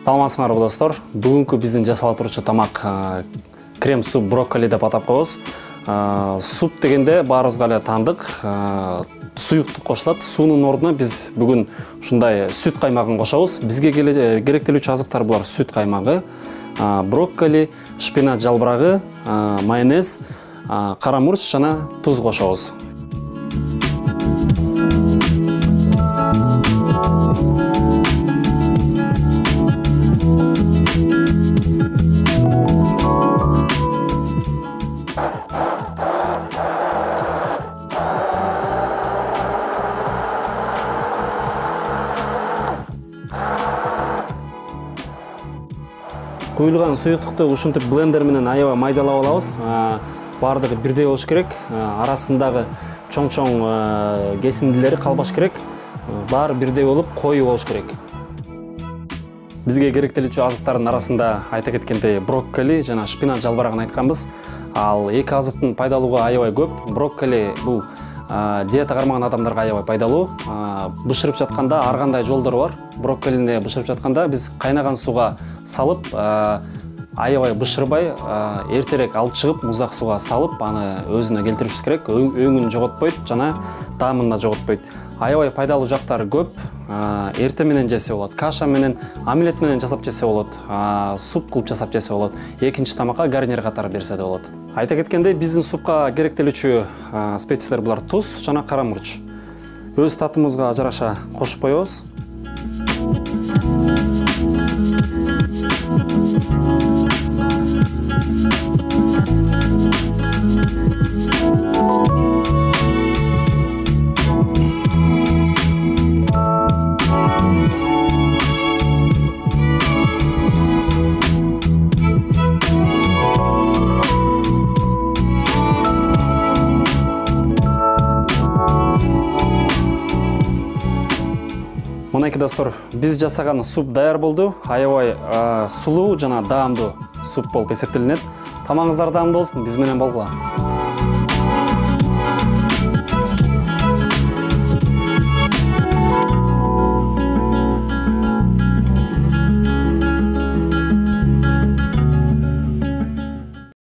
Саламатсыңарбы достор. Бүгүнкү биздин жасалып турчу тамак крем суп брокколи деп атап коебуз. Суп дегенде баарыбызга эле таандык. Суюктук кошулат. Суунун ордуна биз бүгүн ушундай сүт каймагын кошобуз. Бизге керектелүүчү азыктар булар: сүт каймагы, брокколи, шпинат жалбырагы, майонез, кара мурч жана туз кошобуз. Куюлган суюктукту ушинтип блендер менен аябай майдалап алабыз. Бардыгы бирдей болуш керек. Арасындагы чоң-чоң кесиндилери калбаш керек. Баары бирдей болуп, коюу болуш керек. Бизге керектелүүчү азыктардын арасында айта кеткендей брокколи жана шпинат жалбырагын айтканбыз. Ал эки азыктын пайдалуулугу аябай көп. Брокколи бул диета кармаган адамдарга аябай пайдалуу. Бышырып жатканда ар кандай жолдору бар. Брокколини бышырып жатканда биз кайнаган сууга салып, аябай бышырбай, эртерээк алып чыгып, муздак сууга салып, аны өзүнө келтиришибиз керек. Өңүн жоготпойт жана даамын да жоготпойт. Аябай пайдалуу жактары көп. Эрте менен жесе болот, каша менен, омлет менен жасап жесе болот, суп кылып жасап жесе болот. Экинчи тамакка гарнир катары берсе де болот. Айта кеткендей, биздин супка керектелүүчү специялар булар: туз жана кара мурч. Өз татымыбызга жараша кошуп коебуз. Мынакей достор, биз жасаган суп даяр болду. Аябай сулуу жана даамдуу суп болуп эсептелинет. Тамагыңыздар даамдуу болсун, биз менен болгула.